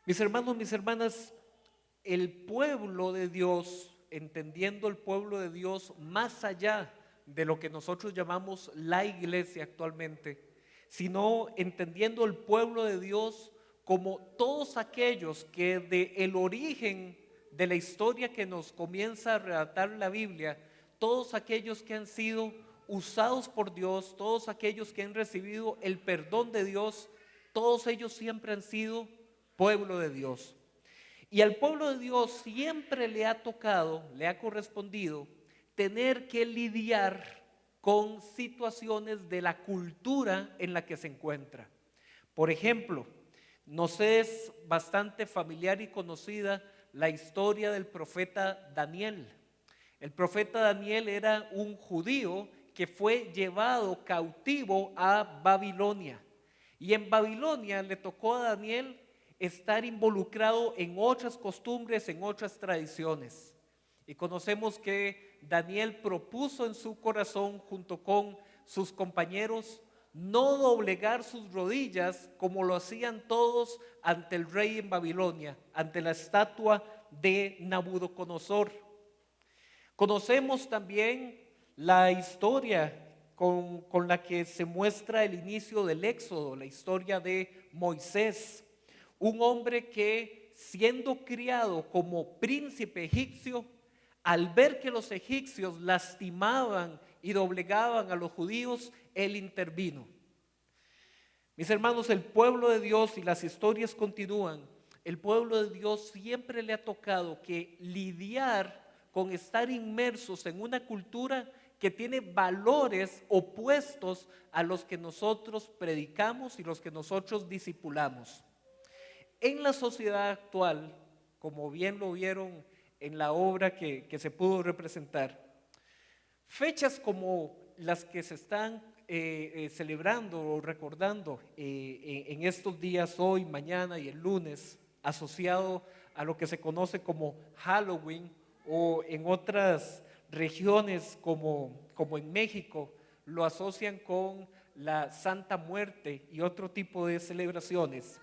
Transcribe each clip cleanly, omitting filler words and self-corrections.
Mis hermanos, mis hermanas, el pueblo de Dios, entendiendo el pueblo de Dios más allá de lo que nosotros llamamos la iglesia actualmente, sino entendiendo el pueblo de Dios como todos aquellos que de el origen de la historia que nos comienza a relatar la Biblia, todos aquellos que han sido usados por Dios, todos aquellos que han recibido el perdón de Dios, todos ellos siempre han sido pueblo de Dios. Y al pueblo de Dios siempre le ha tocado, le ha correspondido tener que lidiar con situaciones de la cultura en la que se encuentra. Por ejemplo, nos es bastante familiar y conocida la historia del profeta Daniel. El profeta Daniel era un judío que fue llevado cautivo a Babilonia. Y en Babilonia le tocó a Daniel estar involucrado en otras costumbres, en otras tradiciones. Y conocemos que Daniel propuso en su corazón, junto con sus compañeros, no doblegar sus rodillas como lo hacían todos ante el rey en Babilonia, ante la estatua de Nabucodonosor. Conocemos también la historia con la que se muestra el inicio del Éxodo, la historia de Moisés, un hombre que siendo criado como príncipe egipcio, al ver que los egipcios lastimaban y doblegaban a los judíos, él intervino. Mis hermanos, el pueblo de Dios, y las historias continúan, el pueblo de Dios siempre le ha tocado que lidiar con estar inmersos en una cultura que tiene valores opuestos a los que nosotros predicamos y los que nosotros discipulamos. En la sociedad actual, como bien lo vieron en la obra que se pudo representar, fechas como las que se están celebrando o recordando en estos días, hoy, mañana y el lunes, asociado a lo que se conoce como Halloween, o en otras regiones como en México, lo asocian con la Santa Muerte y otro tipo de celebraciones.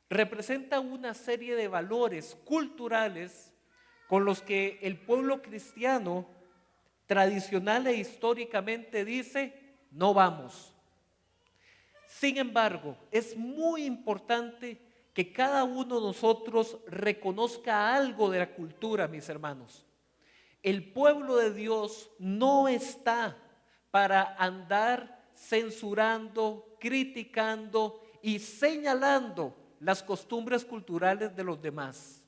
Representa una serie de valores culturales con los que el pueblo cristiano tradicional e históricamente dice: no vamos. Sin embargo, es muy importante que cada uno de nosotros reconozca algo de la cultura, mis hermanos. El pueblo de Dios no está para andar censurando, criticando y señalando las costumbres culturales de los demás.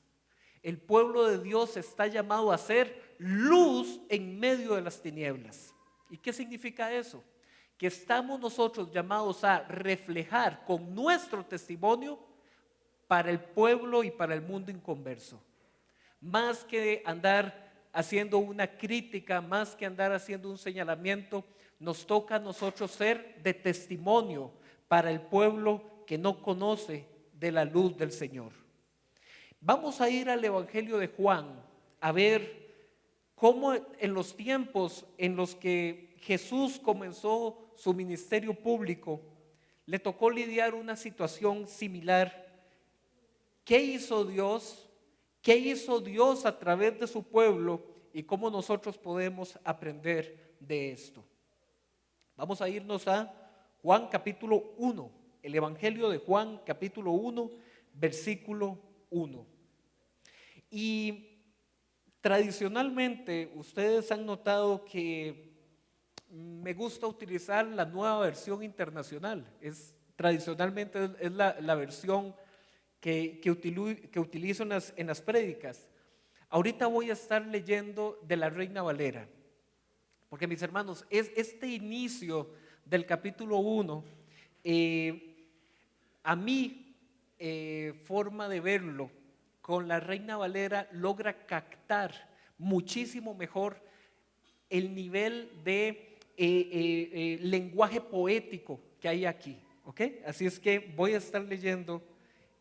El pueblo de Dios está llamado a ser luz en medio de las tinieblas. ¿Y qué significa eso? Que estamos nosotros llamados a reflejar con nuestro testimonio para el pueblo y para el mundo inconverso. Más que andar haciendo una crítica, más que andar haciendo un señalamiento, nos toca a nosotros ser de testimonio para el pueblo que no conoce de la luz del Señor. Vamos a ir al Evangelio de Juan a ver cómo en los tiempos en los que Jesús comenzó su ministerio público, le tocó lidiar una situación similar. ¿Qué hizo Dios? ¿Qué hizo Dios a través de su pueblo? Y cómo nosotros podemos aprender de esto. Vamos a irnos a Juan capítulo 1, el Evangelio de Juan capítulo 1, versículo 1. Y tradicionalmente ustedes han notado que me gusta utilizar la nueva versión internacional. Tradicionalmente es la versión que utilizo en las prédicas. Ahorita voy a estar leyendo de la Reina Valera, porque mis hermanos, es este inicio del capítulo 1, a mi forma de verlo, con la Reina Valera logra captar muchísimo mejor el nivel de lenguaje poético que hay aquí, ¿ok? Así es que voy a estar leyendo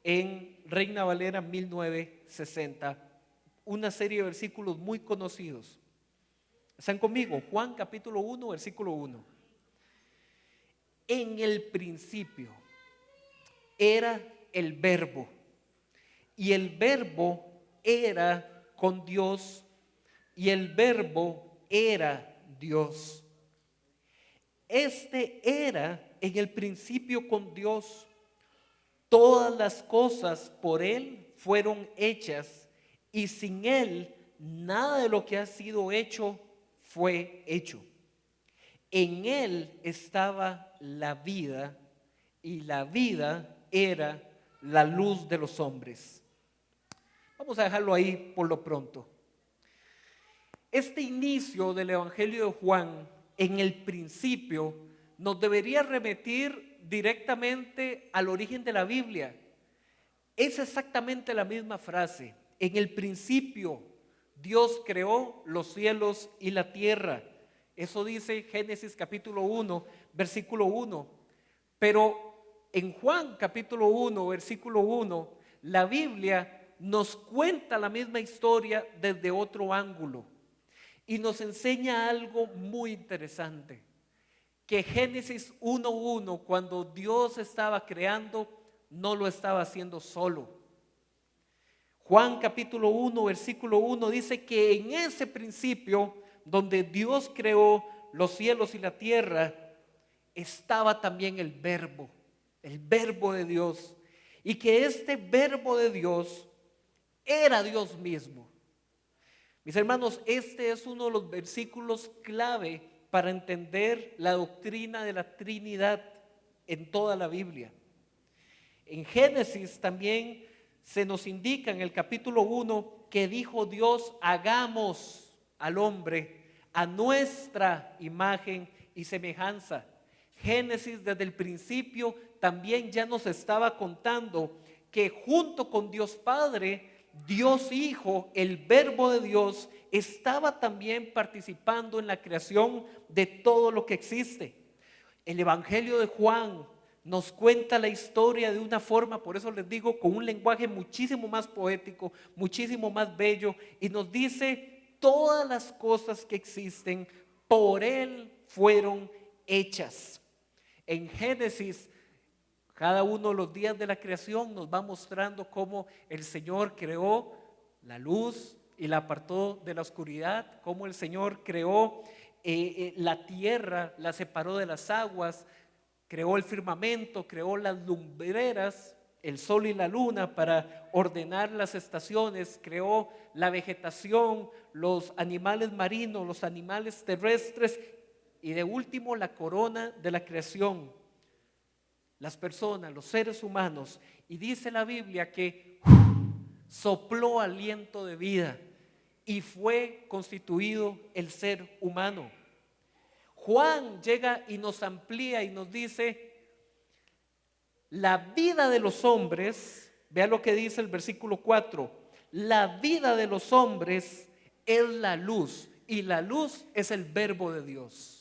en Reina Valera 1960 una serie de versículos muy conocidos. ¿Están conmigo? Juan capítulo 1, versículo 1. En el principio era el verbo, y el Verbo era con Dios, y el Verbo era Dios. Este era en el principio con Dios. Todas las cosas por Él fueron hechas, y sin Él nada de lo que ha sido hecho fue hecho. En Él estaba la vida, y la vida era la luz de los hombres. Vamos a dejarlo ahí por lo pronto. Este inicio del Evangelio de Juan, en el principio, nos debería remitir directamente al origen de la Biblia. Es exactamente la misma frase. En el principio, Dios creó los cielos y la tierra. Eso dice Génesis capítulo 1, versículo 1. Pero en Juan capítulo 1, versículo 1, la Biblia nos cuenta la misma historia desde otro ángulo y nos enseña algo muy interesante, que Génesis 1:1, cuando Dios estaba creando, no lo estaba haciendo solo. Juan capítulo 1, versículo 1 dice que en ese principio, donde Dios creó los cielos y la tierra, estaba también el Verbo de Dios, y que este Verbo de Dios era Dios mismo. Mis hermanos, este es uno de los versículos clave para entender la doctrina de la Trinidad en toda la Biblia. En Génesis también se nos indica en el capítulo 1 que dijo Dios: hagamos al hombre a nuestra imagen y semejanza. Génesis desde el principio también ya nos estaba contando que junto con Dios Padre, Dios Hijo, el Verbo de Dios, estaba también participando en la creación de todo lo que existe. El Evangelio de Juan nos cuenta la historia de una forma, por eso les digo, con un lenguaje muchísimo más poético, muchísimo más bello, y nos dice: todas las cosas que existen por Él fueron hechas. En Génesis, cada uno de los días de la creación nos va mostrando cómo el Señor creó la luz y la apartó de la oscuridad, cómo el Señor creó la tierra, la separó de las aguas, creó el firmamento, creó las lumbreras, el sol y la luna para ordenar las estaciones, creó la vegetación, los animales marinos, los animales terrestres y de último la corona de la creación, las personas, los seres humanos. Y dice la Biblia que sopló aliento de vida y fue constituido el ser humano. Juan llega y nos amplía y nos dice: la vida de los hombres, vea lo que dice el versículo 4, la vida de los hombres es la luz, y la luz es el Verbo de Dios.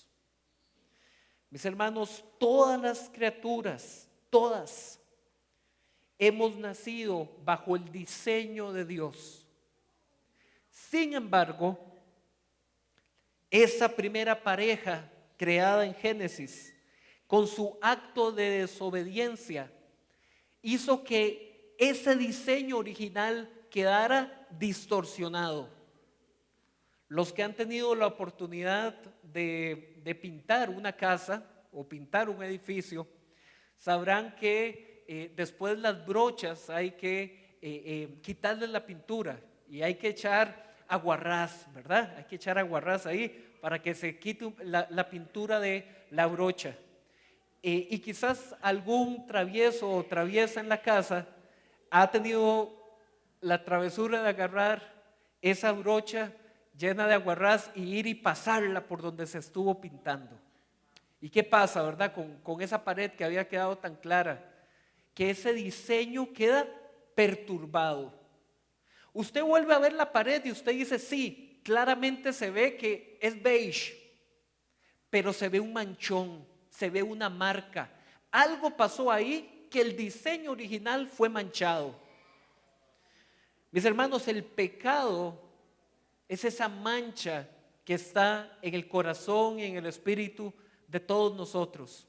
Mis hermanos, todas las criaturas, todas, hemos nacido bajo el diseño de Dios. Sin embargo, esa primera pareja creada en Génesis, con su acto de desobediencia, hizo que ese diseño original quedara distorsionado. Los que han tenido la oportunidad de pintar una casa o pintar un edificio sabrán que después las brochas hay que quitarles la pintura y hay que echar aguarrás, ¿verdad? Hay que echar aguarrás ahí para que se quite la pintura de la brocha. Y quizás algún travieso o traviesa en la casa ha tenido la travesura de agarrar esa brocha llena de aguarrás y ir y pasarla por donde se estuvo pintando. ¿Y qué pasa, verdad? Con esa pared que había quedado tan clara, que ese diseño queda perturbado. Usted vuelve a ver la pared y usted dice: sí, claramente se ve que es beige, pero se ve un manchón, se ve una marca. Algo pasó ahí que el diseño original fue manchado. Mis hermanos, el pecado es esa mancha que está en el corazón y en el espíritu de todos nosotros.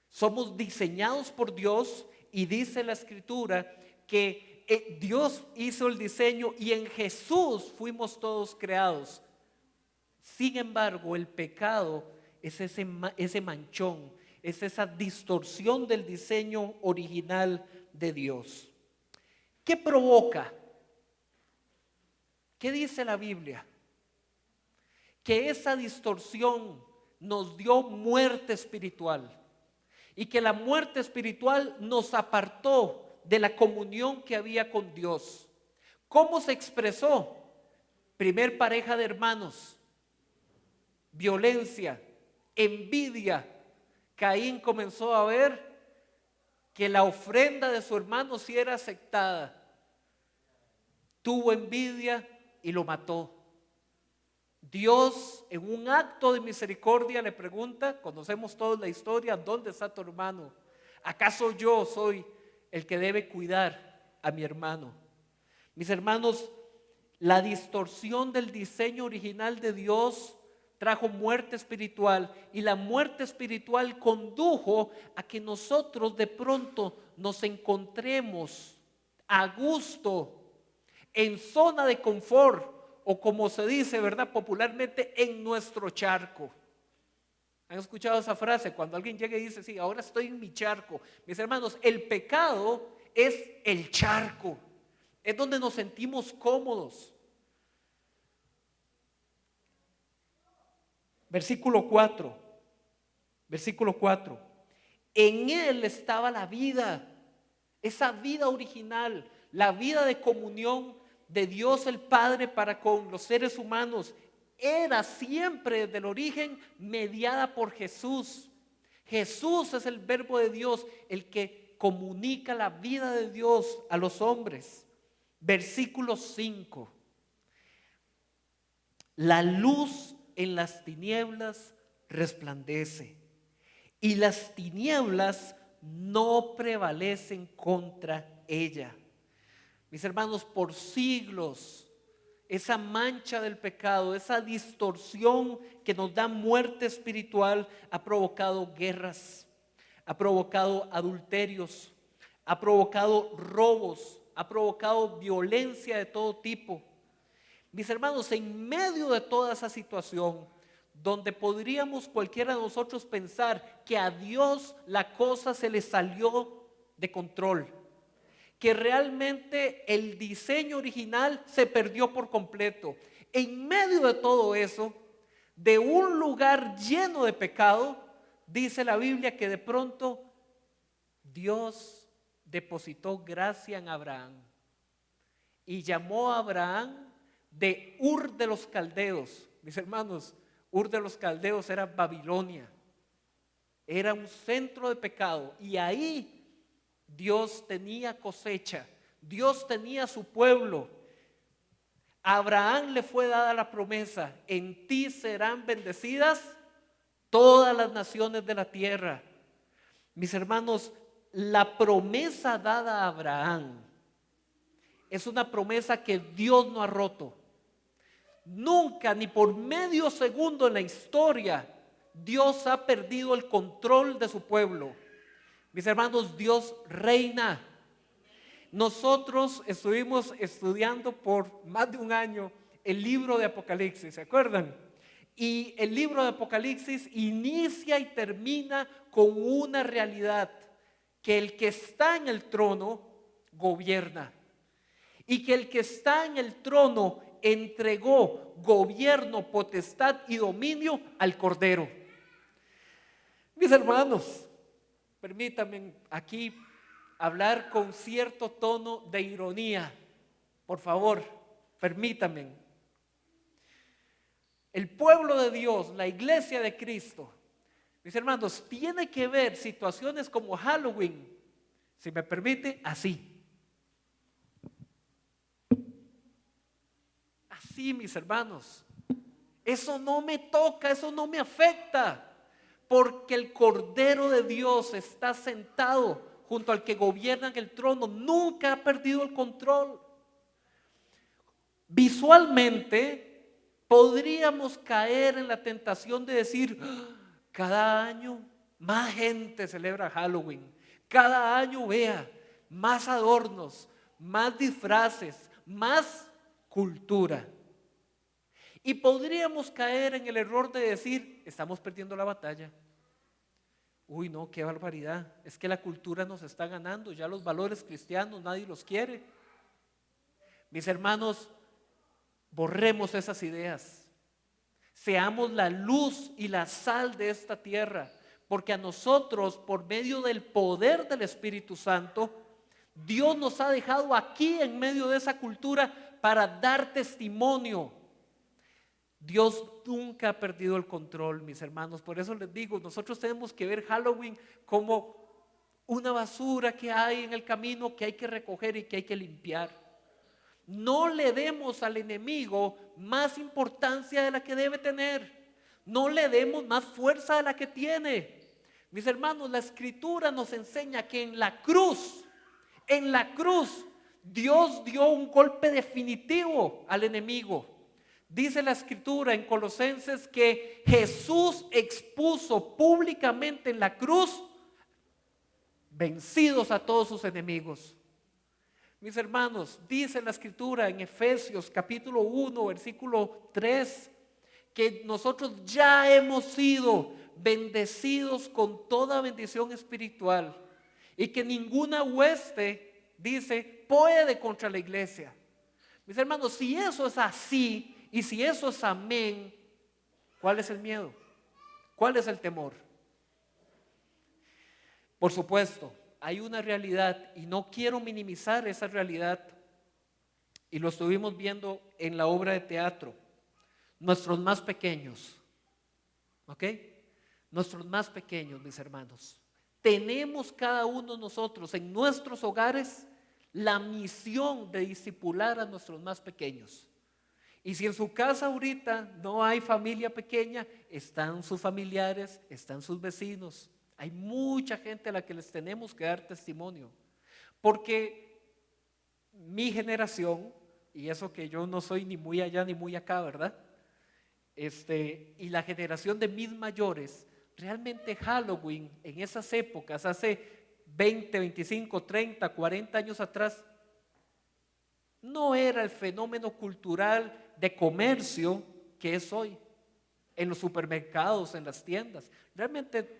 Somos diseñados por Dios y dice la Escritura que Dios hizo el diseño y en Jesús fuimos todos creados. Sin embargo, el pecado es ese manchón, es esa distorsión del diseño original de Dios. ¿Qué provoca? ¿Qué dice la Biblia? Que esa distorsión nos dio muerte espiritual y que la muerte espiritual nos apartó de la comunión que había con Dios. ¿Cómo se expresó? Primer pareja de hermanos, violencia, envidia. Caín comenzó a ver que la ofrenda de su hermano sí era aceptada. Tuvo envidia y lo mató. Dios, en un acto de misericordia, le pregunta, conocemos toda la historia, ¿dónde está tu hermano? ¿Acaso yo soy el que debe cuidar a mi hermano? Mis hermanos, la distorsión del diseño original de Dios trajo muerte espiritual, y la muerte espiritual condujo a que nosotros de pronto nos encontremos a gusto, en zona de confort, o como se dice, ¿verdad?, popularmente, en nuestro charco. ¿Han escuchado esa frase? Cuando alguien llega y dice, sí, ahora estoy en mi charco. Mis hermanos, el pecado es el charco, es donde nos sentimos cómodos. Versículo 4. En él estaba la vida, esa vida original, la vida de comunión de Dios el Padre para con los seres humanos. Era siempre desde el origen mediada por Jesús. Jesús es el verbo de Dios, el que comunica la vida de Dios a los hombres. Versículo 5. La luz en las tinieblas resplandece, y las tinieblas no prevalecen contra ella. Mis hermanos, por siglos, esa mancha del pecado, esa distorsión que nos da muerte espiritual, ha provocado guerras, ha provocado adulterios, ha provocado robos, ha provocado violencia de todo tipo. Mis hermanos, en medio de toda esa situación, donde podríamos cualquiera de nosotros pensar que a Dios la cosa se le salió de control, que realmente el diseño original se perdió por completo. En medio de todo eso, de un lugar lleno de pecado, dice la Biblia que de pronto Dios depositó gracia en Abraham y llamó a Abraham de Ur de los Caldeos. Mis hermanos, Ur de los Caldeos era Babilonia, era un centro de pecado, y ahí Dios tenía cosecha, Dios tenía su pueblo. A Abraham le fue dada la promesa: en ti serán bendecidas todas las naciones de la tierra. Mis hermanos, la promesa dada a Abraham es una promesa que Dios no ha roto. Nunca, ni por medio segundo en la historia, Dios ha perdido el control de su pueblo. Mis hermanos, Dios reina. Nosotros estuvimos estudiando por más de un año el libro de Apocalipsis, ¿se acuerdan? Y el libro de Apocalipsis inicia y termina con una realidad: que el que está en el trono gobierna, y que el que está en el trono entregó gobierno, potestad y dominio al Cordero. Mis hermanos, permítanme aquí hablar con cierto tono de ironía. Por favor, permítanme. El pueblo de Dios, la iglesia de Cristo, mis hermanos, tiene que ver situaciones como Halloween, si me permite, así. Así, mis hermanos. Eso no me toca, eso no me afecta, porque el Cordero de Dios está sentado junto al que gobierna en el trono. Nunca ha perdido el control. Visualmente podríamos caer en la tentación de decir: cada año más gente celebra Halloween, cada año vea más adornos, más disfraces, más cultura. Y podríamos caer en el error de decir, estamos perdiendo la batalla. Uy, no, qué barbaridad. Es que la cultura nos está ganando, ya los valores cristianos nadie los quiere. Mis hermanos, borremos esas ideas. Seamos la luz y la sal de esta tierra, porque a nosotros, por medio del poder del Espíritu Santo, Dios nos ha dejado aquí en medio de esa cultura para dar testimonio. Dios nunca ha perdido el control, mis hermanos. Por eso les digo, nosotros tenemos que ver Halloween como una basura que hay en el camino que hay que recoger y que hay que limpiar. No le demos al enemigo más importancia de la que debe tener. No le demos más fuerza de la que tiene. Mis hermanos, la Escritura nos enseña que en la cruz, Dios dio un golpe definitivo al enemigo. Dice la Escritura en Colosenses que Jesús expuso públicamente en la cruz vencidos a todos sus enemigos. Mis hermanos, dice la Escritura en Efesios capítulo 1, versículo 3, que nosotros ya hemos sido bendecidos con toda bendición espiritual y que ninguna hueste, dice, puede contra la iglesia. Mis hermanos, si eso es así y si eso es amén, ¿cuál es el miedo? ¿Cuál es el temor? Por supuesto, hay una realidad y no quiero minimizar esa realidad, y lo estuvimos viendo en la obra de teatro. Nuestros más pequeños, ¿ok? Nuestros más pequeños, mis hermanos. Tenemos cada uno de nosotros en nuestros hogares la misión de discipular a nuestros más pequeños. Y si en su casa ahorita no hay familia pequeña, están sus familiares, están sus vecinos. Hay mucha gente a la que les tenemos que dar testimonio. Porque mi generación, y eso que yo no soy ni muy allá ni muy acá, ¿verdad? Y la generación de mis mayores, realmente Halloween en esas épocas, hace 20, 25, 30, 40 años atrás, no era el fenómeno cultural de comercio que es hoy, en los supermercados, en las tiendas. Realmente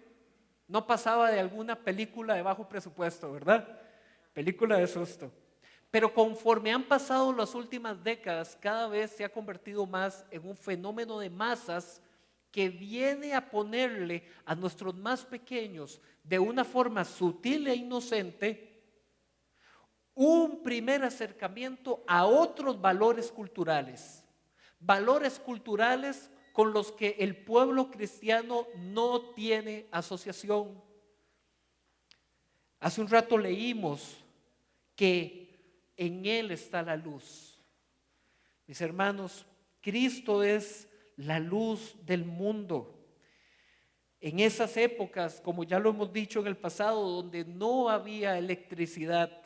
no pasaba de alguna película de bajo presupuesto, ¿verdad? Película de susto. Pero conforme han pasado las últimas décadas, cada vez se ha convertido más en un fenómeno de masas que viene a ponerle a nuestros más pequeños, de una forma sutil e inocente, un primer acercamiento a otros valores culturales con los que el pueblo cristiano no tiene asociación. Hace un rato leímos que en Él está la luz. Mis hermanos, Cristo es la luz del mundo. En esas épocas, como ya lo hemos dicho en el pasado, donde no había electricidad,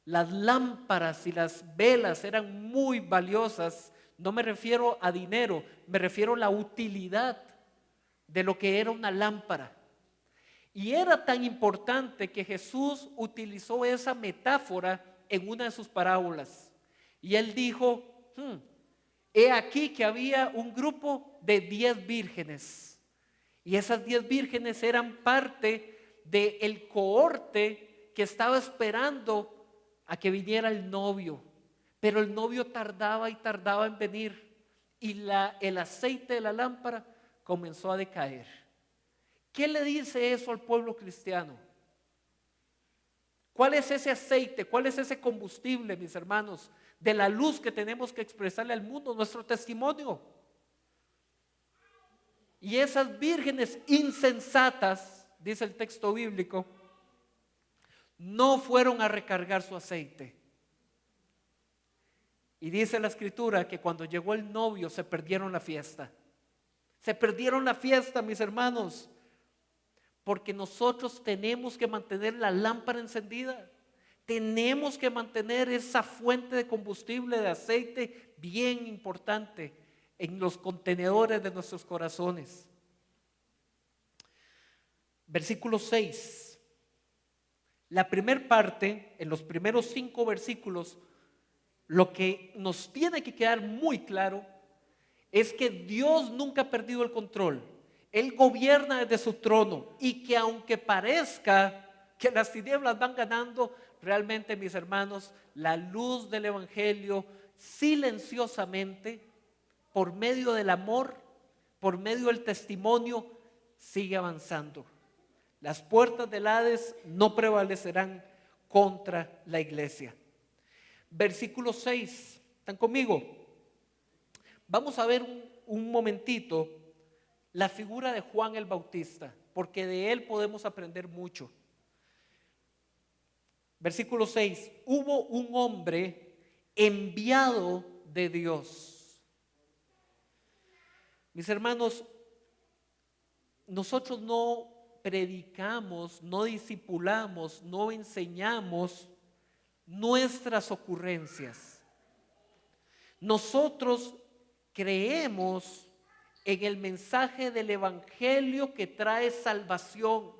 las lámparas y las velas eran muy valiosas. No me refiero a dinero, me refiero a la utilidad de lo que era una lámpara. Y era tan importante que Jesús utilizó esa metáfora en una de sus parábolas. Y él dijo, he aquí que había un grupo de 10 vírgenes. Y esas 10 vírgenes eran parte del cohorte que estaba esperando a que viniera el novio. Pero el novio tardaba y tardaba en venir. Y el aceite de la lámpara comenzó a decaer. ¿Qué le dice eso al pueblo cristiano? ¿Cuál es ese aceite? ¿Cuál es ese combustible, mis hermanos, de la luz que tenemos que expresarle al mundo? Nuestro testimonio. Y esas vírgenes insensatas, dice el texto bíblico, no fueron a recargar su aceite. Y dice la Escritura que cuando llegó el novio se perdieron la fiesta. Se perdieron la fiesta, mis hermanos, porque nosotros tenemos que mantener la lámpara encendida. Tenemos que mantener esa fuente de combustible, de aceite bien importante en los contenedores de nuestros corazones. Versículo 6. La primera parte, en los primeros 5 versículos, lo que nos tiene que quedar muy claro es que Dios nunca ha perdido el control. Él gobierna desde su trono y que aunque parezca que las tinieblas van ganando, realmente, mis hermanos, la luz del Evangelio silenciosamente, por medio del amor, por medio del testimonio, sigue avanzando. Las puertas del Hades no prevalecerán contra la iglesia. Versículo 6, ¿están conmigo? Vamos a ver un momentito la figura de Juan el Bautista, porque de él podemos aprender mucho. Versículo 6, hubo un hombre enviado de Dios. Mis hermanos, nosotros no predicamos, no discipulamos, no enseñamos nuestras ocurrencias. Nosotros creemos en el mensaje del Evangelio que trae salvación.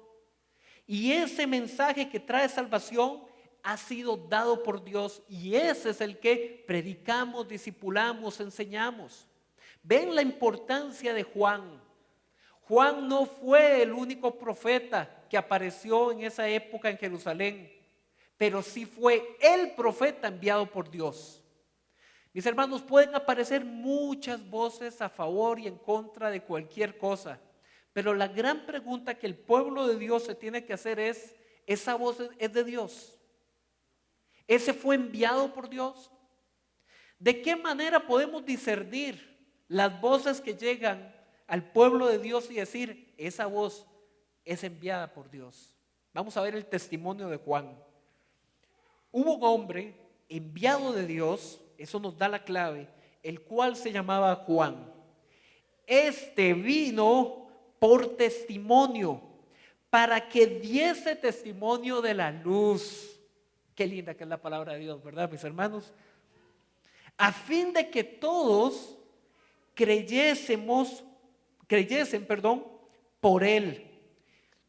Y ese mensaje que trae salvación ha sido dado por Dios y ese es el que predicamos, discipulamos, enseñamos. ¿Ven la importancia de Juan? Juan no fue el único profeta que apareció en esa época en Jerusalén, pero sí fue el profeta enviado por Dios. Mis hermanos, pueden aparecer muchas voces a favor y en contra de cualquier cosa, pero la gran pregunta que el pueblo de Dios se tiene que hacer es, ¿esa voz es de Dios? ¿Ese fue enviado por Dios? ¿De qué manera podemos discernir las voces que llegan al pueblo de Dios y decir, esa voz es enviada por Dios? Vamos a ver el testimonio de Juan. Hubo un hombre enviado de Dios, eso nos da la clave, el cual se llamaba Juan. Este vino por testimonio, para que diese testimonio de la luz. Qué linda que es la palabra de Dios, ¿verdad, mis hermanos? A fin de que todos creyesen, por él.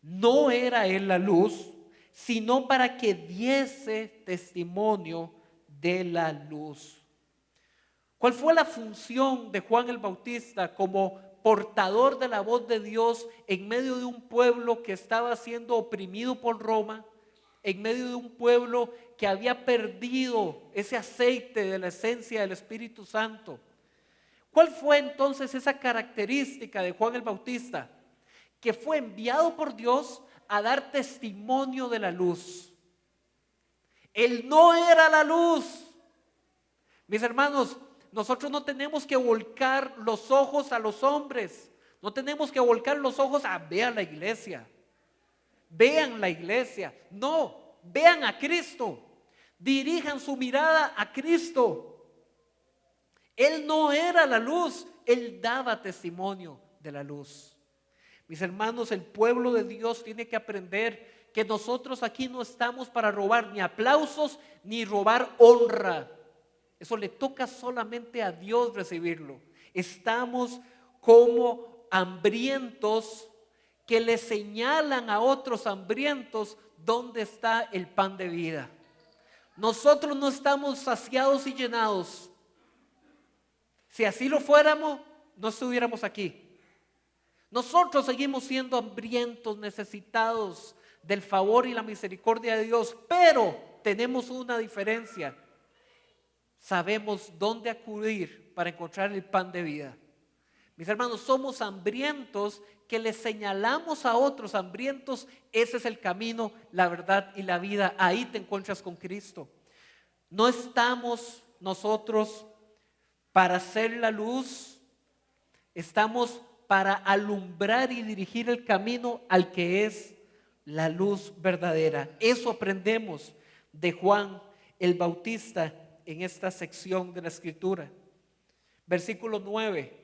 No era él la luz, sino para que diese testimonio de la luz. ¿Cuál fue la función de Juan el Bautista como portador de la voz de Dios en medio de un pueblo que estaba siendo oprimido por Roma, en medio de un pueblo que había perdido ese aceite de la esencia del Espíritu Santo? ¿Cuál fue entonces esa característica de Juan el Bautista? Que fue enviado por Dios a dar testimonio de la luz. Él no era la luz. Mis hermanos, nosotros no tenemos que volcar los ojos a los hombres. No tenemos que volcar los ojos a vean la iglesia. Vean la iglesia. No, vean a Cristo. Dirijan su mirada a Cristo. Él no era la luz, él daba testimonio de la luz. Mis hermanos, el pueblo de Dios tiene que aprender que nosotros aquí no estamos para robar ni aplausos ni robar honra. Eso le toca solamente a Dios recibirlo. Estamos como hambrientos que le señalan a otros hambrientos dónde está el pan de vida. Nosotros no estamos saciados y llenados. Si así lo fuéramos, no estuviéramos aquí. Nosotros seguimos siendo hambrientos, necesitados del favor y la misericordia de Dios, pero tenemos una diferencia. Sabemos dónde acudir para encontrar el pan de vida. Mis hermanos, somos hambrientos que le señalamos a otros hambrientos. Ese es el camino, la verdad y la vida. Ahí te encuentras con Cristo. No estamos nosotros para ser la luz, estamos para alumbrar y dirigir el camino al que es la luz verdadera. Eso aprendemos de Juan el Bautista en esta sección de la Escritura. Versículo 9.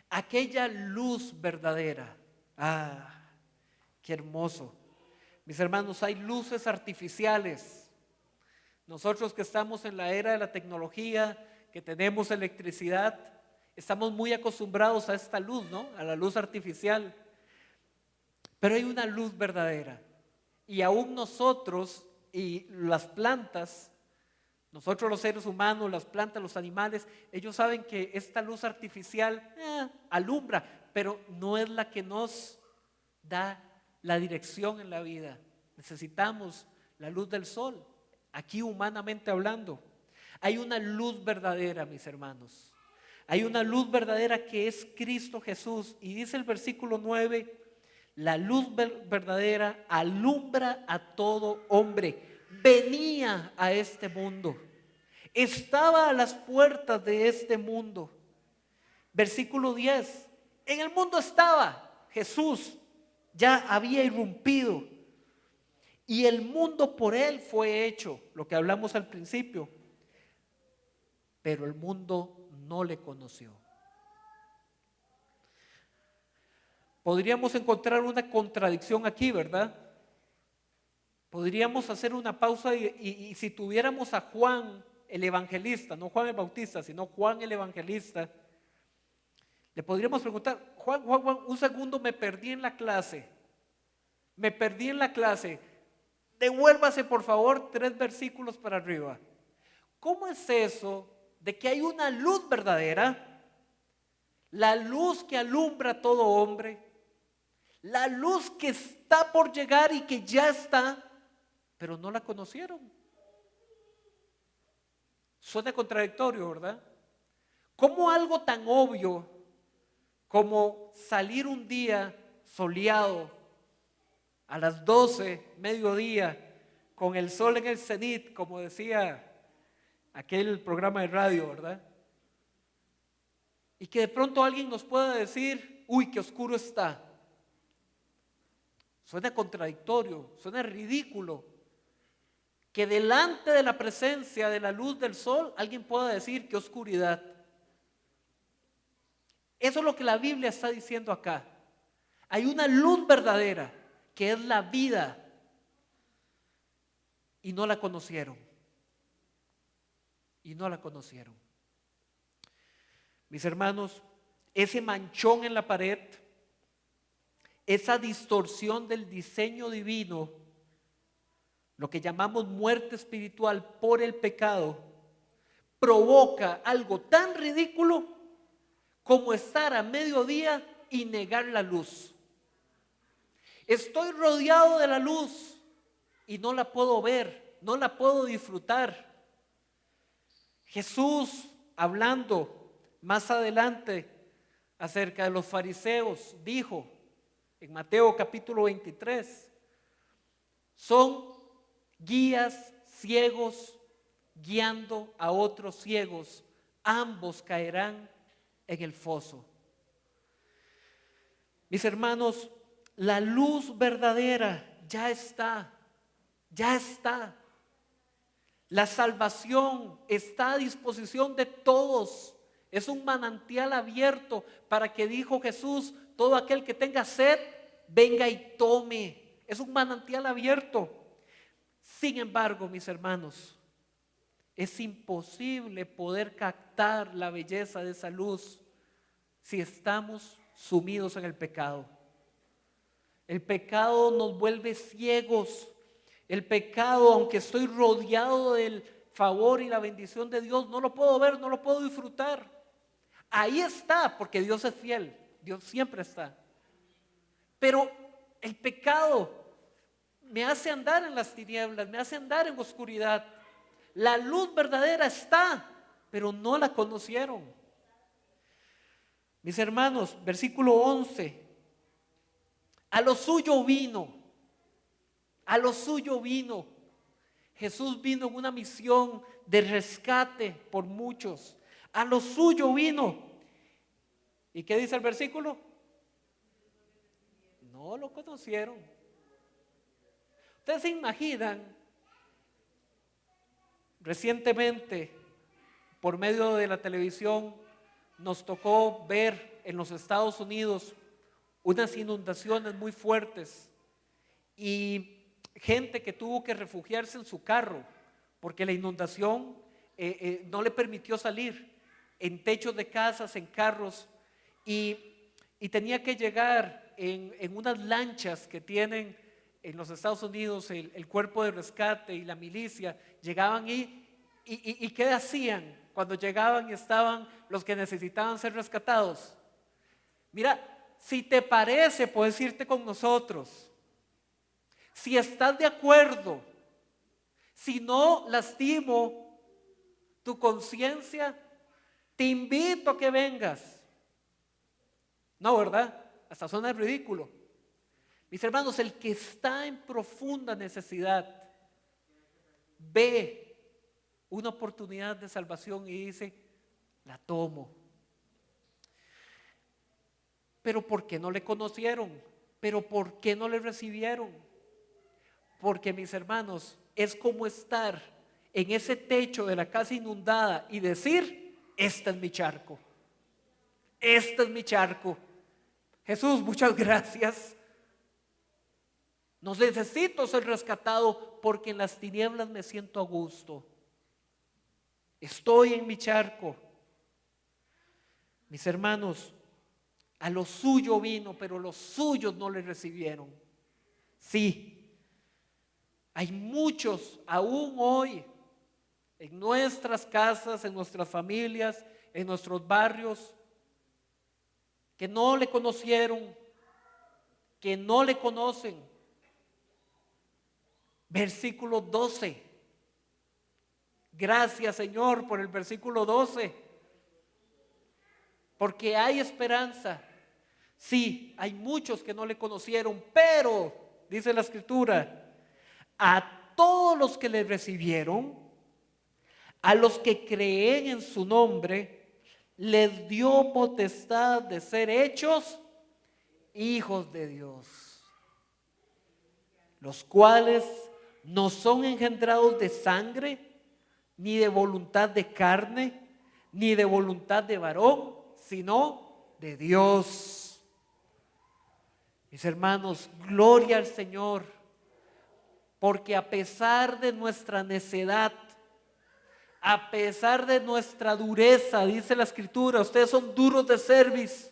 Aquella luz verdadera. Ah, qué hermoso. Mis hermanos, hay luces artificiales. Nosotros que estamos en la era de la tecnología, que tenemos electricidad, estamos muy acostumbrados a esta luz, ¿no? A la luz artificial. Pero hay una luz verdadera. Y aún nosotros y las plantas, nosotros los seres humanos, las plantas, los animales, ellos saben que esta luz artificial alumbra, pero no es la que nos da la dirección en la vida. Necesitamos la luz del sol, aquí humanamente hablando. Hay una luz verdadera, mis hermanos. Hay una luz verdadera que es Cristo Jesús. Y dice el versículo 9, la luz verdadera alumbra a todo hombre. Venía a este mundo. Estaba a las puertas de este mundo. Versículo 10. En el mundo estaba Jesús. Ya había irrumpido. Y el mundo por él fue hecho. Lo que hablamos al principio. Pero el mundo no le conoció. Podríamos encontrar una contradicción aquí, ¿verdad? Podríamos hacer una pausa y si tuviéramos a Juan el evangelista, no Juan el Bautista, sino Juan el evangelista, le podríamos preguntar, Juan, un segundo, me perdí en la clase, devuélvase por favor 3 versículos para arriba. ¿Cómo es eso de que hay una luz verdadera, la luz que alumbra a todo hombre, la luz que está por llegar y que ya está, pero no la conocieron? Suena contradictorio, ¿verdad? ¿Cómo algo tan obvio como salir un día soleado a las 12, mediodía, con el sol en el cenit, como decía aquel programa de radio, ¿verdad? Y que de pronto alguien nos pueda decir, uy, qué oscuro está. Suena contradictorio, suena ridículo. Que delante de la presencia de la luz del sol, alguien pueda decir qué oscuridad. Eso es lo que la Biblia está diciendo acá. Hay una luz verdadera, que es la vida, y no la conocieron. Mis hermanos, ese manchón en la pared, esa distorsión del diseño divino, lo que llamamos muerte espiritual por el pecado, provoca algo tan ridículo como estar a mediodía y negar la luz. Estoy rodeado de la luz y no la puedo ver, no la puedo disfrutar. Jesús, hablando más adelante acerca de los fariseos, dijo en Mateo capítulo 23, son guías ciegos guiando a otros ciegos, ambos caerán en el foso. Mis hermanos, la luz verdadera ya está. La salvación está a disposición de todos. Es un manantial abierto para que, dijo Jesús, todo aquel que tenga sed, venga y tome. Es un manantial abierto. Sin embargo, mis hermanos, es imposible poder captar la belleza de esa luz si estamos sumidos en el pecado. El pecado nos vuelve ciegos. El pecado, aunque estoy rodeado del favor y la bendición de Dios, no lo puedo ver, no lo puedo disfrutar. Ahí está, porque Dios es fiel, Dios siempre está. Pero el pecado me hace andar en las tinieblas, me hace andar en oscuridad. La luz verdadera está, pero no la conocieron. Mis hermanos, versículo 11. A lo suyo vino. Jesús vino en una misión de rescate por muchos. A lo suyo vino. ¿Y qué dice el versículo? No lo conocieron. Ustedes se imaginan, recientemente, por medio de la televisión, nos tocó ver en los Estados Unidos unas inundaciones muy fuertes y gente que tuvo que refugiarse en su carro porque la inundación no le permitió salir, en techos de casas, en carros, y tenía que llegar en unas lanchas que tienen en los Estados Unidos el cuerpo de rescate y la milicia llegaban y ¿qué hacían cuando llegaban y estaban los que necesitaban ser rescatados? Mira, si te parece, puedes irte con nosotros. Si estás de acuerdo, si no lastimo tu conciencia, te invito a que vengas. No, ¿verdad? Hasta suena ridículo. Mis hermanos, el que está en profunda necesidad ve una oportunidad de salvación y dice, la tomo. Pero ¿por qué no le conocieron? ¿Pero por qué no le recibieron? Porque, mis hermanos, es como estar en ese techo de la casa inundada y decir, este es mi charco. Este es mi charco. Jesús, muchas gracias. No necesito ser rescatado porque en las tinieblas me siento a gusto. Estoy en mi charco. Mis hermanos, a lo suyo vino, pero los suyos no le recibieron. Sí, hay muchos aún hoy en nuestras casas, en nuestras familias, en nuestros barrios, que no le conocieron, que no le conocen. Versículo 12. Gracias, Señor, por el versículo 12. Porque hay esperanza. Sí, hay muchos que no le conocieron, pero, dice la Escritura, a todos los que le recibieron, a los que creen en su nombre, les dio potestad de ser hechos hijos de Dios, los cuales no son engendrados de sangre, ni de voluntad de carne, ni de voluntad de varón, sino de Dios. Mis hermanos, gloria al Señor, porque a pesar de nuestra necedad, a pesar de nuestra dureza, dice la Escritura, ustedes son duros de cerviz.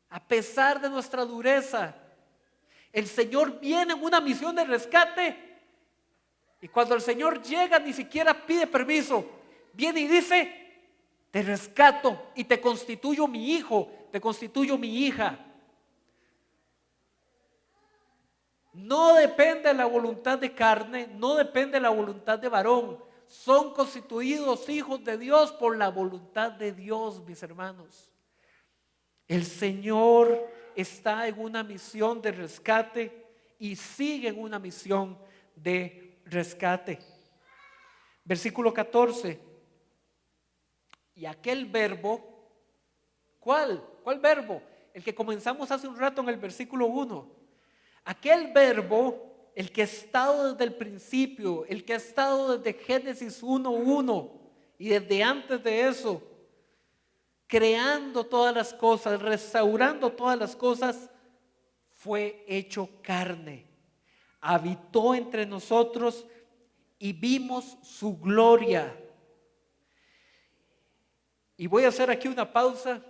A pesar de nuestra dureza, el Señor viene en una misión de rescate. Y cuando el Señor llega, ni siquiera pide permiso. Viene y dice, te rescato y te constituyo mi hijo, te constituyo mi hija. No depende de la voluntad de carne, no depende de la voluntad de varón. Son constituidos hijos de Dios por la voluntad de Dios, mis hermanos. El Señor está en una misión de rescate y sigue en una misión de rescate. Versículo 14. Y aquel verbo, ¿cuál? ¿Cuál verbo? El que comenzamos hace un rato en el versículo 1. Aquel verbo, el que ha estado desde el principio, el que ha estado desde Génesis 1:1 y desde antes de eso, creando todas las cosas, restaurando todas las cosas, fue hecho carne, habitó entre nosotros y vimos su gloria. Y voy a hacer aquí una pausa,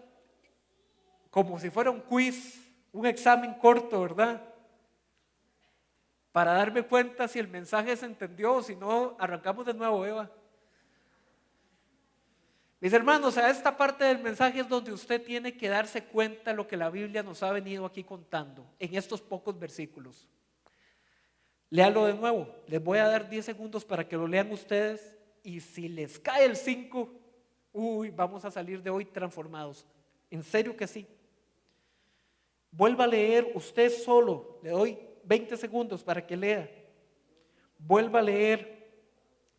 como si fuera un quiz, un examen corto, ¿verdad? Para darme cuenta si el mensaje se entendió o si no, arrancamos de nuevo, Eva. Mis hermanos, a esta parte del mensaje es donde usted tiene que darse cuenta de lo que la Biblia nos ha venido aquí contando en estos pocos versículos. Léalo de nuevo, les voy a dar 10 segundos para que lo lean ustedes y si les cae el 5, vamos a salir de hoy transformados. En serio que sí. Vuelva a leer usted solo, le doy 20 segundos para que lea. Vuelva a leer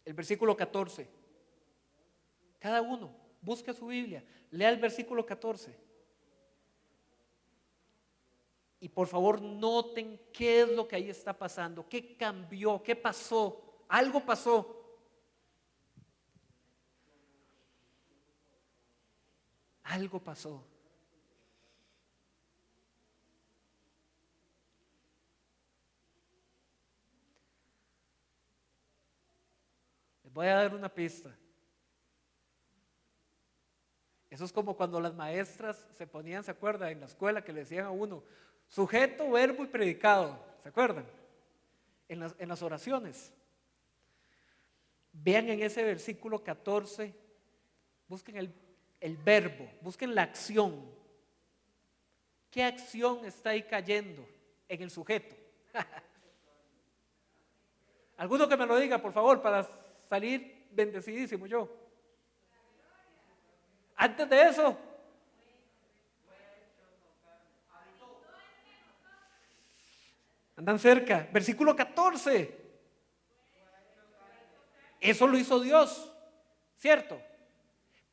el versículo 14. Cada uno, busque su Biblia, lea el versículo 14. Y por favor noten qué es lo que ahí está pasando, qué cambió, qué pasó, algo pasó. Algo pasó. Les voy a dar una pista. Eso es como cuando las maestras se ponían, ¿se acuerdan? En la escuela que le decían a uno, sujeto, verbo y predicado, ¿se acuerdan? En las oraciones. Vean en ese versículo 14, busquen el verbo, busquen la acción. ¿Qué acción está ahí cayendo en el sujeto? Alguno que me lo diga, por favor, para salir bendecidísimo yo. Antes de eso, andan cerca. Versículo 14. Eso lo hizo Dios, ¿cierto?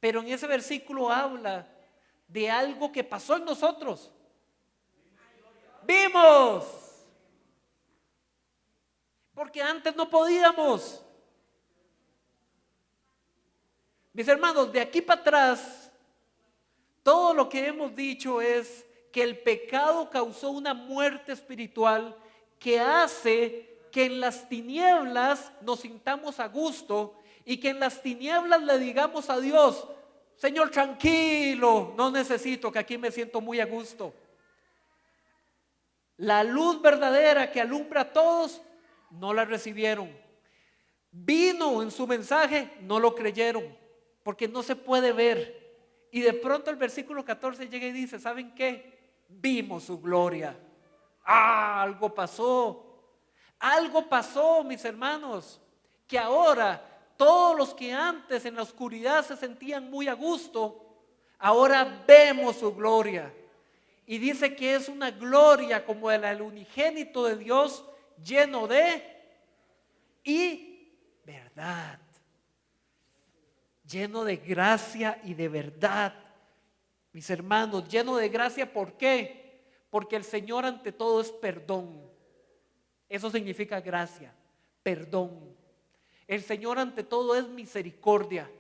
Pero en ese versículo habla de algo que pasó en nosotros. Vimos. Porque antes no podíamos. Mis hermanos, de aquí para atrás, todo lo que hemos dicho es que el pecado causó una muerte espiritual que hace que en las tinieblas nos sintamos a gusto y que en las tinieblas le digamos a Dios, Señor, tranquilo, no necesito, que aquí me siento muy a gusto. La luz verdadera que alumbra a todos, no la recibieron. Vino en su mensaje, no lo creyeron, porque no se puede ver. Y de pronto el versículo 14 llega y dice, ¿saben qué? Vimos su gloria. Algo pasó. Algo pasó, mis hermanos, que ahora todos los que antes en la oscuridad se sentían muy a gusto, ahora vemos su gloria. Y dice que es una gloria como el unigénito de Dios, lleno de y verdad. Lleno de gracia y de verdad. Mis hermanos, lleno de gracia, ¿por qué? Porque el Señor ante todo es perdón. Eso significa gracia, perdón. El Señor ante todo es misericordia.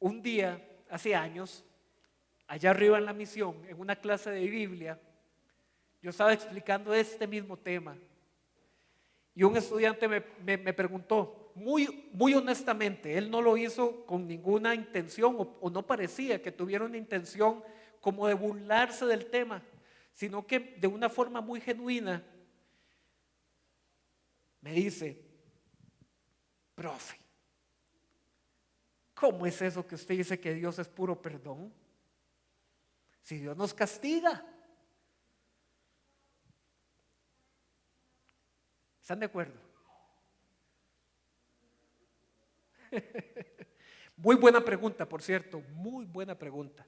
Un día, hace años, allá arriba en la misión, en una clase de Biblia, yo estaba explicando este mismo tema. Y un estudiante me preguntó, muy honestamente, él no lo hizo con ninguna intención o no parecía que tuviera una intención como de burlarse del tema, sino que de una forma muy genuina me dice, profe, ¿cómo es eso que usted dice que Dios es puro perdón? Si Dios nos castiga. ¿Están de acuerdo? Muy buena pregunta, por cierto, muy buena pregunta.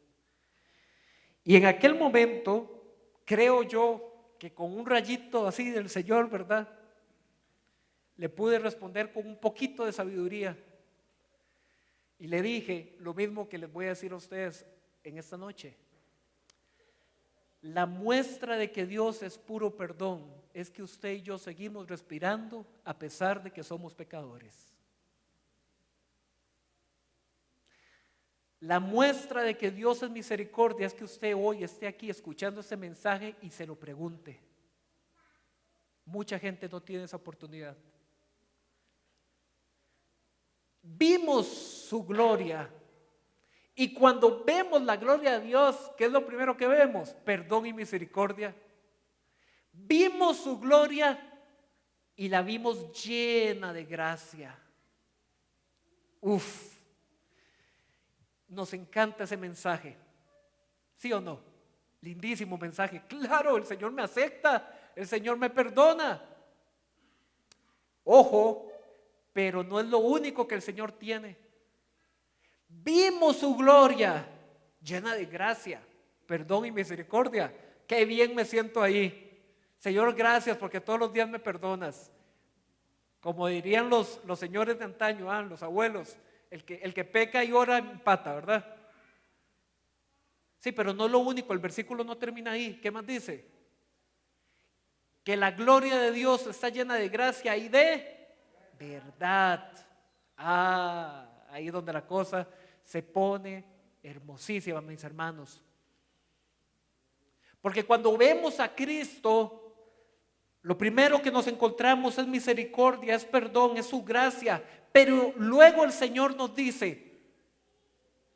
Y en aquel momento, creo yo que con un rayito así del Señor, ¿verdad? Le pude responder con un poquito de sabiduría. Y le dije lo mismo que les voy a decir a ustedes en esta noche. La muestra de que Dios es puro perdón es que usted y yo seguimos respirando a pesar de que somos pecadores. La muestra de que Dios es misericordia es que usted hoy esté aquí escuchando este mensaje y se lo pregunte. Mucha gente no tiene esa oportunidad. Vimos su gloria. Y cuando vemos la gloria de Dios, ¿qué es lo primero que vemos? Perdón y misericordia. Vimos su gloria y la vimos llena de gracia. Nos encanta ese mensaje. ¿Sí o no? Lindísimo mensaje. Claro, el Señor me acepta, el Señor me perdona. Ojo, pero no es lo único que el Señor tiene. Vimos su gloria llena de gracia, perdón y misericordia. Qué bien me siento ahí. Señor, gracias porque todos los días me perdonas. Como dirían los señores de antaño, los abuelos, el que peca y ora empata, ¿verdad? Sí, pero no es lo único, el versículo no termina ahí. ¿Qué más dice? Que la gloria de Dios está llena de gracia y de verdad. Ahí es donde la cosa se pone hermosísima, mis hermanos. Porque cuando vemos a Cristo, lo primero que nos encontramos es misericordia, es perdón, es su gracia. Pero luego el Señor nos dice,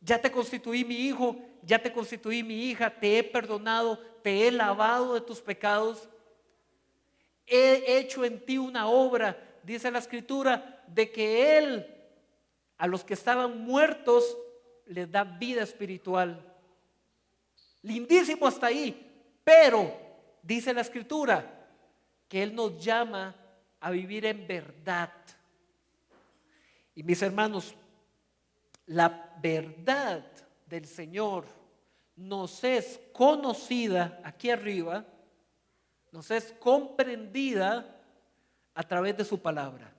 Ya te constituí mi hijo, ya te constituí mi hija, te he perdonado, te he lavado de tus pecados. He hecho en ti una obra, dice la Escritura, de que Él a los que estaban muertos les da vida espiritual. Lindísimo hasta ahí, pero dice la Escritura que Él nos llama a vivir en verdad. Y mis hermanos, la verdad del Señor nos es conocida aquí arriba, nos es comprendida a través de su palabra.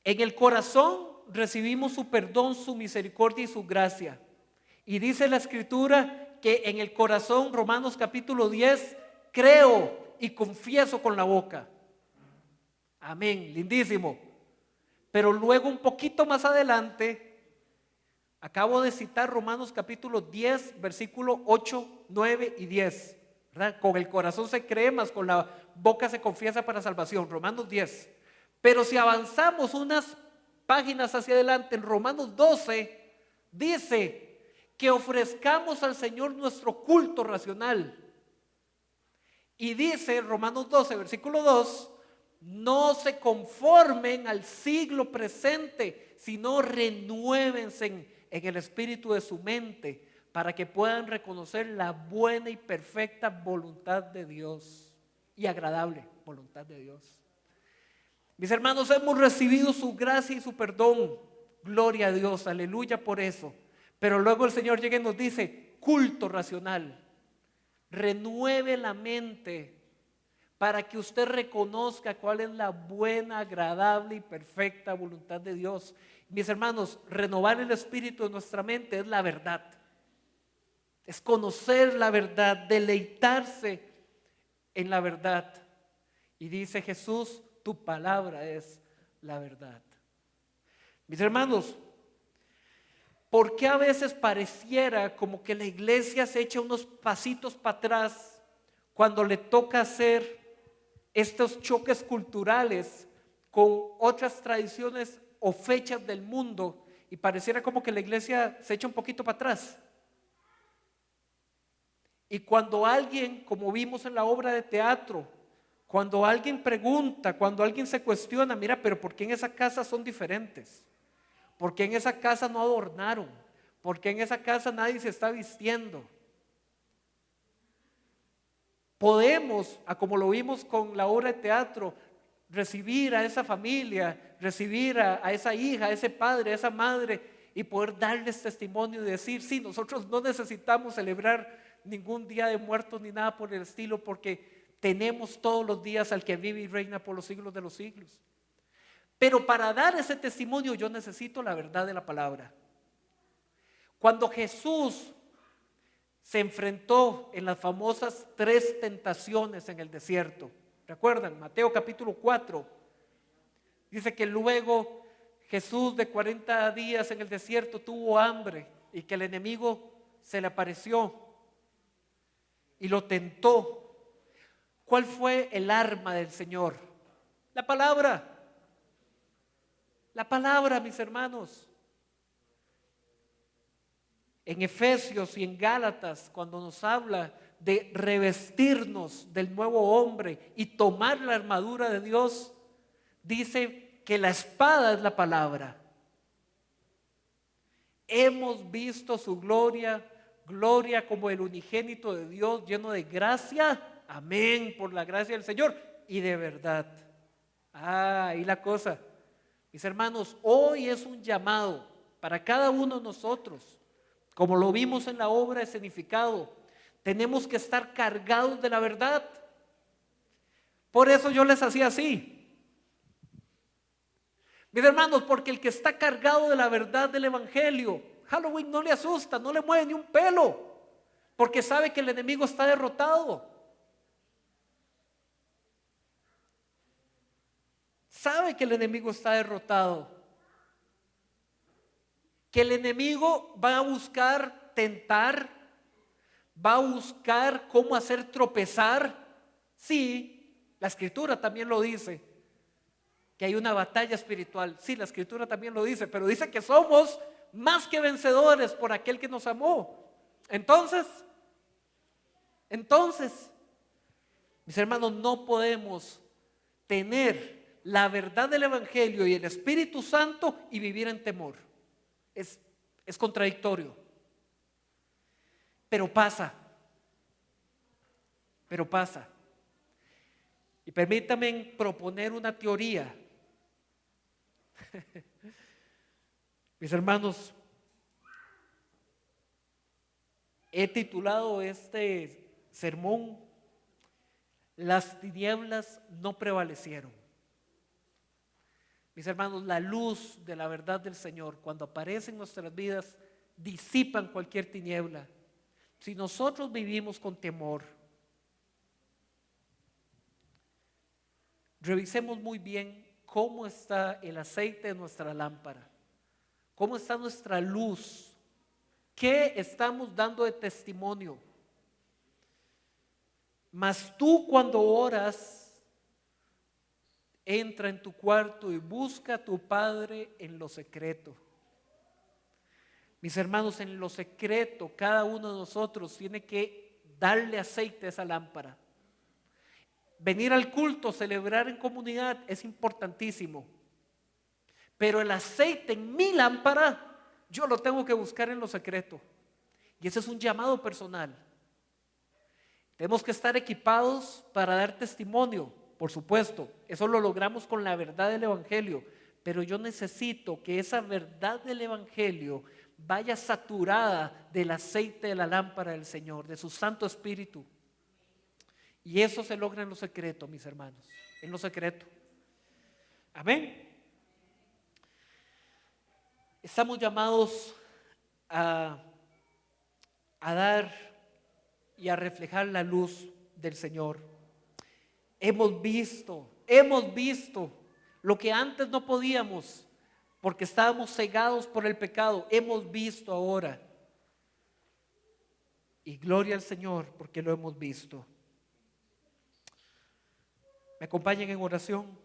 En el corazón recibimos su perdón, su misericordia y su gracia. Y dice la Escritura que en el corazón, Romanos capítulo 10, creo y confieso con la boca. Amén, lindísimo. Pero luego un poquito más adelante, acabo de citar Romanos capítulo 10, versículo 8, 9 y 10. ¿Verdad? Con el corazón se cree, mas con la boca se confiesa para salvación. Romanos 10. Pero si avanzamos unas páginas hacia adelante, en Romanos 12, dice que ofrezcamos al Señor nuestro culto racional. Y dice Romanos 12, versículo 2, no se conformen al siglo presente, sino renuévense en el espíritu de su mente, para que puedan reconocer la buena y perfecta voluntad de Dios y agradable voluntad de Dios. Mis hermanos, hemos recibido su gracia y su perdón. Gloria a Dios, aleluya por eso. Pero luego el Señor llega y nos dice, culto racional. Renueve la mente para que usted reconozca cuál es la buena, agradable y perfecta voluntad de Dios. Mis hermanos, renovar el espíritu de nuestra mente es la verdad. Es conocer la verdad, deleitarse en la verdad. Y dice Jesús, tu palabra es la verdad. Mis hermanos, ¿por qué a veces pareciera como que la iglesia se echa unos pasitos para atrás cuando le toca hacer estos choques culturales con otras tradiciones o fechas del mundo y pareciera como que la iglesia se echa un poquito para atrás? Y cuando alguien, como vimos en la obra de teatro, cuando alguien pregunta, cuando alguien se cuestiona, mira, pero ¿por qué en esa casa son diferentes? ¿Por qué en esa casa no adornaron? ¿Por qué en esa casa nadie se está vistiendo? Podemos, como lo vimos con la obra de teatro, recibir a esa familia, recibir a esa hija, a ese padre, a esa madre y poder darles testimonio y decir, sí, nosotros no necesitamos celebrar ningún día de muertos ni nada por el estilo porque tenemos todos los días al que vive y reina por los siglos de los siglos. Pero para dar ese testimonio yo necesito la verdad de la palabra. Cuando Jesús se enfrentó en las famosas 3 tentaciones en el desierto, ¿recuerdan? Mateo capítulo 4, dice que luego Jesús de 40 días en el desierto tuvo hambre y que el enemigo se le apareció y lo tentó. ¿Cuál fue el arma del Señor? La palabra. La palabra, mis hermanos. En Efesios y en Gálatas, cuando nos habla de revestirnos del nuevo hombre y tomar la armadura de Dios, dice que la espada es la palabra. Hemos visto su gloria, gloria como el unigénito de Dios, lleno de gracia. Amén, por la gracia del Señor y de verdad. Ahí la cosa. Mis hermanos, hoy es un llamado para cada uno de nosotros. Como lo vimos en la obra Escenificado, tenemos que estar cargados de la verdad. Por eso yo les hacía así. Mis hermanos, porque el que está cargado de la verdad del Evangelio, Halloween no le asusta, no le mueve ni un pelo, porque sabe que el enemigo está derrotado. Sabe que el enemigo está derrotado. Que el enemigo va a buscar tentar, va a buscar cómo hacer tropezar. Sí, la Escritura también lo dice, que hay una batalla espiritual. Sí, la Escritura también lo dice, pero dice que somos más que vencedores por aquel que nos amó. Entonces, mis hermanos, no podemos tener la verdad del Evangelio y el Espíritu Santo y vivir en temor. Es contradictorio. Pero pasa. Y permítanme proponer una teoría. Mis hermanos, he titulado este sermón "Las tinieblas no prevalecieron". Mis hermanos, la luz de la verdad del Señor, cuando aparece en nuestras vidas, disipan cualquier tiniebla. Si nosotros vivimos con temor, revisemos muy bien cómo está el aceite de nuestra lámpara, cómo está nuestra luz, qué estamos dando de testimonio. Mas tú, cuando oras, entra en tu cuarto y busca a tu Padre en lo secreto. Mis hermanos, en lo secreto, cada uno de nosotros tiene que darle aceite a esa lámpara. Venir al culto, celebrar en comunidad es importantísimo. Pero el aceite en mi lámpara, yo lo tengo que buscar en lo secreto. Y ese es un llamado personal. Tenemos que estar equipados para dar testimonio, por supuesto. Eso lo logramos con la verdad del Evangelio. Pero yo necesito que esa verdad del Evangelio vaya saturada del aceite de la lámpara del Señor, de su Santo Espíritu. Y eso se logra en lo secreto, mis hermanos, en lo secreto. Amén. Estamos llamados a dar y a reflejar la luz del Señor. Hemos visto lo que antes no podíamos porque estábamos cegados por el pecado. Hemos visto ahora. Y gloria al Señor porque lo hemos visto. ¿Me acompañan en oración?